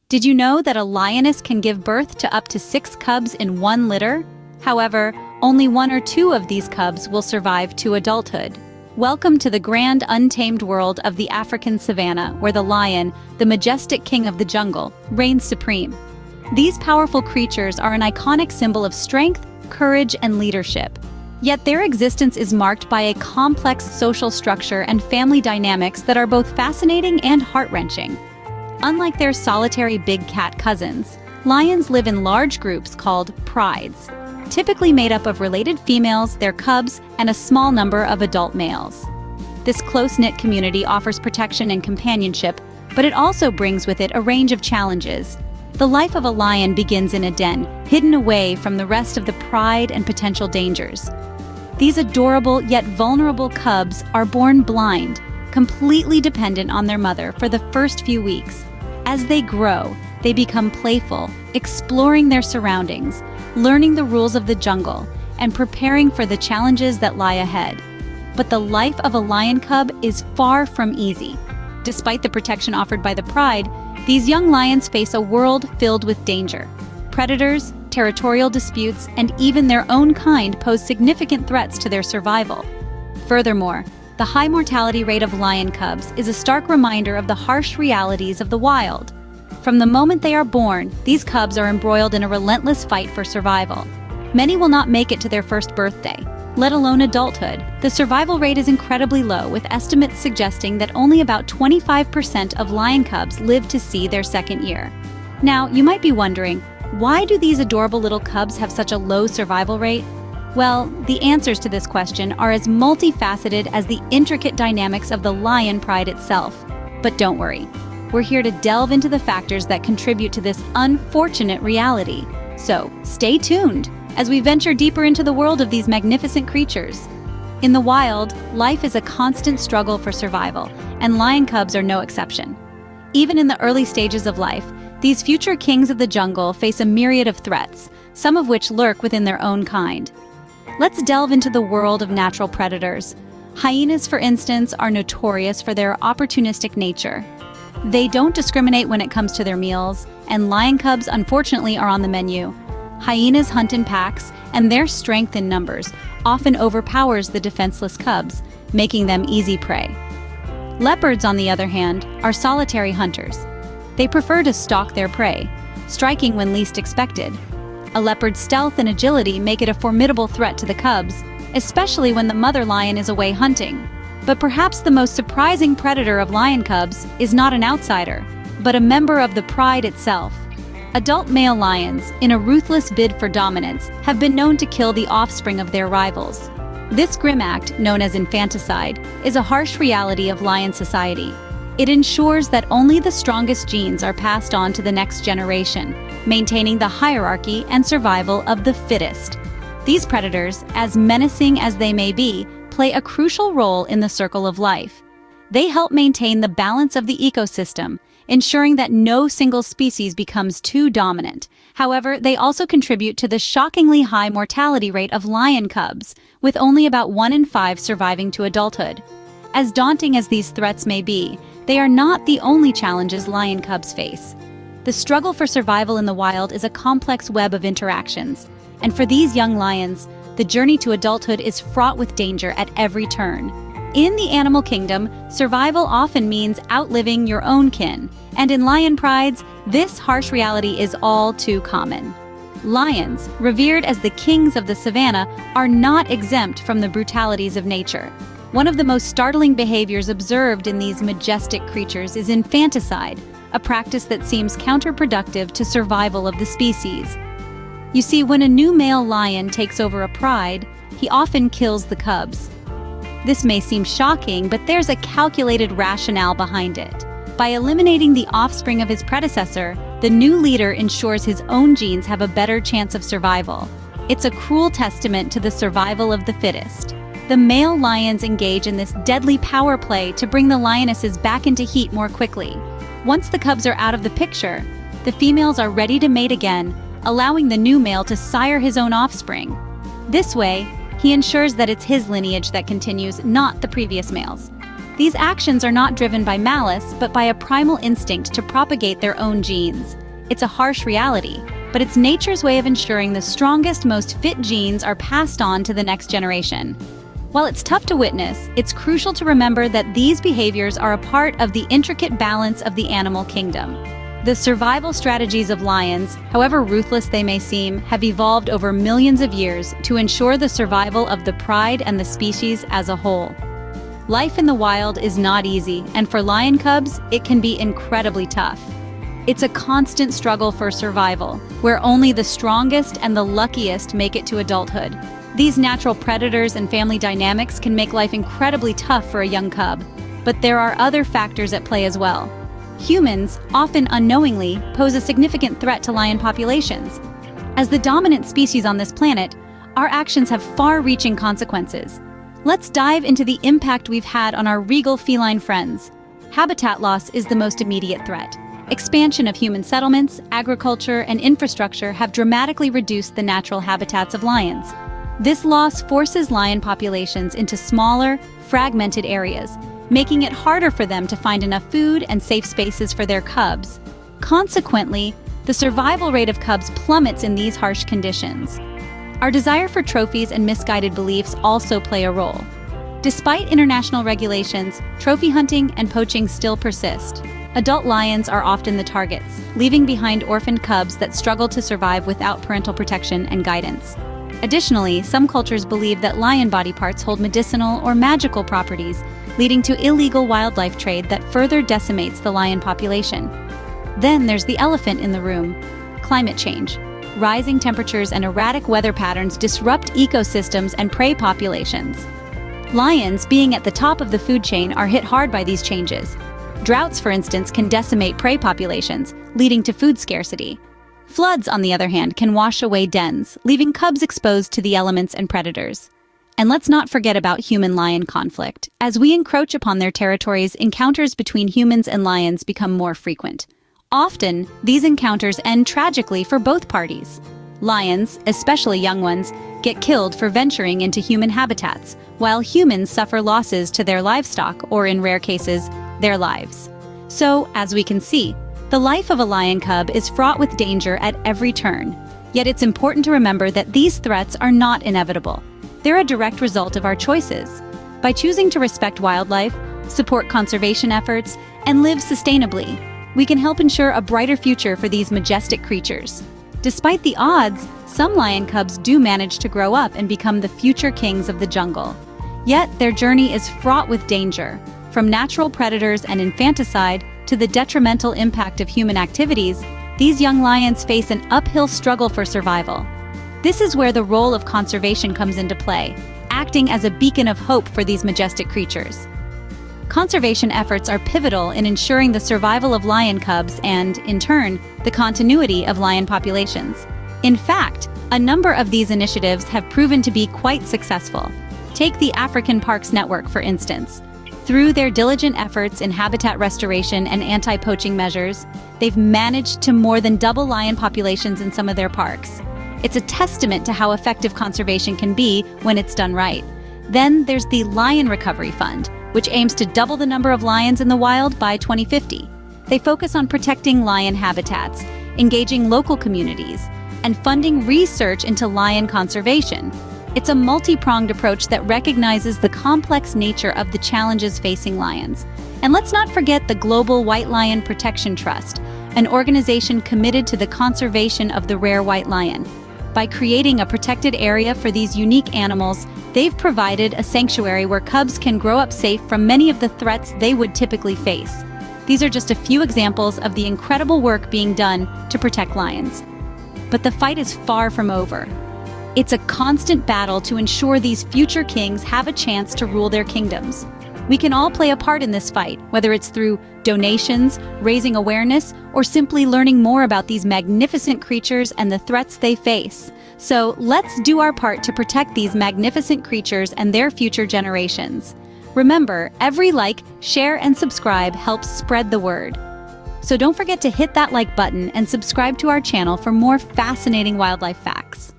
Did you know that a lioness can give birth to up to 6 cubs in one litter? However, only 1 or 2 of these cubs will survive to adulthood. Welcome to the grand untamed world of the African savannah, where the lion, the majestic king of the jungle, reigns supreme. These powerful creatures are an iconic symbol of strength, courage, and leadership. Yet their existence is marked by a complex social structure and family dynamics that are both fascinating and heart-wrenching. Unlike their solitary big cat cousins, lions live in large groups called prides, typically made up of related females, their cubs, and a small number of adult males. This close-knit community offers protection and companionship, but it also brings with it a range of challenges. The life of a lion begins in a den, hidden away from the rest of the pride and potential dangers. These adorable yet vulnerable cubs are born blind, completely dependent on their mother for the first few weeks. As they grow, they become playful, exploring their surroundings, learning the rules of the jungle, and preparing for the challenges that lie ahead. But the life of a lion cub is far from easy. Despite the protection offered by the pride, these young lions face a world filled with danger. Predators, territorial disputes, and even their own kind pose significant threats to their survival. Furthermore, the high mortality rate of lion cubs is a stark reminder of the harsh realities of the wild. From the moment they are born, these cubs are embroiled in a relentless fight for survival. Many will not make it to their first birthday, let alone adulthood. The survival rate is incredibly low, with estimates suggesting that only about 25% of lion cubs live to see their second year. Now, you might be wondering, why do these adorable little cubs have such a low survival rate? Well, the answers to this question are as multifaceted as the intricate dynamics of the lion pride itself. But don't worry, we're here to delve into the factors that contribute to this unfortunate reality. So, stay tuned as we venture deeper into the world of these magnificent creatures. In the wild, life is a constant struggle for survival, and lion cubs are no exception. Even in the early stages of life, these future kings of the jungle face a myriad of threats, some of which lurk within their own kind. Let's delve into the world of natural predators. Hyenas, for instance, are notorious for their opportunistic nature. They don't discriminate when it comes to their meals, and lion cubs, unfortunately, are on the menu. Hyenas hunt in packs, and their strength in numbers often overpowers the defenseless cubs, making them easy prey. Leopards, on the other hand, are solitary hunters. They prefer to stalk their prey, striking when least expected. A leopard's stealth and agility make it a formidable threat to the cubs, especially when the mother lion is away hunting. But perhaps the most surprising predator of lion cubs is not an outsider, but a member of the pride itself. Adult male lions, in a ruthless bid for dominance, have been known to kill the offspring of their rivals. This grim act, known as infanticide, is a harsh reality of lion society. It ensures that only the strongest genes are passed on to the next generation, maintaining the hierarchy and survival of the fittest. These predators, as menacing as they may be, play a crucial role in the circle of life. They help maintain the balance of the ecosystem, ensuring that no single species becomes too dominant. However, they also contribute to the shockingly high mortality rate of lion cubs, with only about 1 in 5 surviving to adulthood. As daunting as these threats may be, they are not the only challenges lion cubs face. The struggle for survival in the wild is a complex web of interactions, and for these young lions, the journey to adulthood is fraught with danger at every turn. In the animal kingdom, survival often means outliving your own kin, and in lion prides, this harsh reality is all too common. Lions, revered as the kings of the savannah, are not exempt from the brutalities of nature. One of the most startling behaviors observed in these majestic creatures is infanticide, a practice that seems counterproductive to survival of the species. You see, when a new male lion takes over a pride, he often kills the cubs. This may seem shocking, but there's a calculated rationale behind it. By eliminating the offspring of his predecessor, the new leader ensures his own genes have a better chance of survival. It's a cruel testament to the survival of the fittest. The male lions engage in this deadly power play to bring the lionesses back into heat more quickly. Once the cubs are out of the picture, the females are ready to mate again, allowing the new male to sire his own offspring. This way, he ensures that it's his lineage that continues, not the previous male's. These actions are not driven by malice, but by a primal instinct to propagate their own genes. It's a harsh reality, but it's nature's way of ensuring the strongest, most fit genes are passed on to the next generation. While it's tough to witness, it's crucial to remember that these behaviors are a part of the intricate balance of the animal kingdom. The survival strategies of lions, however ruthless they may seem, have evolved over millions of years to ensure the survival of the pride and the species as a whole. Life in the wild is not easy, and for lion cubs, it can be incredibly tough. It's a constant struggle for survival, where only the strongest and the luckiest make it to adulthood. These natural predators and family dynamics can make life incredibly tough for a young cub, but there are other factors at play as well. Humans, often unknowingly, pose a significant threat to lion populations. As the dominant species on this planet, our actions have far-reaching consequences. Let's dive into the impact we've had on our regal feline friends. Habitat loss is the most immediate threat. Expansion of human settlements, agriculture, and infrastructure have dramatically reduced the natural habitats of lions. This loss forces lion populations into smaller, fragmented areas, making it harder for them to find enough food and safe spaces for their cubs. Consequently, the survival rate of cubs plummets in these harsh conditions. Our desire for trophies and misguided beliefs also play a role. Despite international regulations, trophy hunting and poaching still persist. Adult lions are often the targets, leaving behind orphaned cubs that struggle to survive without parental protection and guidance. Additionally, some cultures believe that lion body parts hold medicinal or magical properties, leading to illegal wildlife trade that further decimates the lion population. Then there's the elephant in the room: climate change. Rising temperatures and erratic weather patterns disrupt ecosystems and prey populations. Lions, being at the top of the food chain, are hit hard by these changes. Droughts, for instance, can decimate prey populations, leading to food scarcity. Floods, on the other hand, can wash away dens, leaving cubs exposed to the elements and predators. And let's not forget about human-lion conflict. As we encroach upon their territories, encounters between humans and lions become more frequent. Often, these encounters end tragically for both parties. Lions, especially young ones, get killed for venturing into human habitats, while humans suffer losses to their livestock or, in rare cases, their lives. So, as we can see, the life of a lion cub is fraught with danger at every turn. Yet it's important to remember that these threats are not inevitable. They're a direct result of our choices. By choosing to respect wildlife, support conservation efforts, and live sustainably, we can help ensure a brighter future for these majestic creatures. Despite the odds, some lion cubs do manage to grow up and become the future kings of the jungle. Yet their journey is fraught with danger. From natural predators and infanticide to the detrimental impact of human activities, these young lions face an uphill struggle for survival. This is where the role of conservation comes into play, acting as a beacon of hope for these majestic creatures. Conservation efforts are pivotal in ensuring the survival of lion cubs and, in turn, the continuity of lion populations. In fact, a number of these initiatives have proven to be quite successful. Take the African Parks Network, for instance. Through their diligent efforts in habitat restoration and anti-poaching measures, they've managed to more than double lion populations in some of their parks. It's a testament to how effective conservation can be when it's done right. Then there's the Lion Recovery Fund, which aims to double the number of lions in the wild by 2050. They focus on protecting lion habitats, engaging local communities, and funding research into lion conservation. It's a multi-pronged approach that recognizes the complex nature of the challenges facing lions. And let's not forget the Global White Lion Protection Trust, an organization committed to the conservation of the rare white lion. By creating a protected area for these unique animals, they've provided a sanctuary where cubs can grow up safe from many of the threats they would typically face. These are just a few examples of the incredible work being done to protect lions. But the fight is far from over. It's a constant battle to ensure these future kings have a chance to rule their kingdoms. We can all play a part in this fight, whether it's through donations, raising awareness, or simply learning more about these magnificent creatures and the threats they face. So let's do our part to protect these magnificent creatures and their future generations. Remember, every like, share, and subscribe helps spread the word. So don't forget to hit that like button and subscribe to our channel for more fascinating wildlife facts.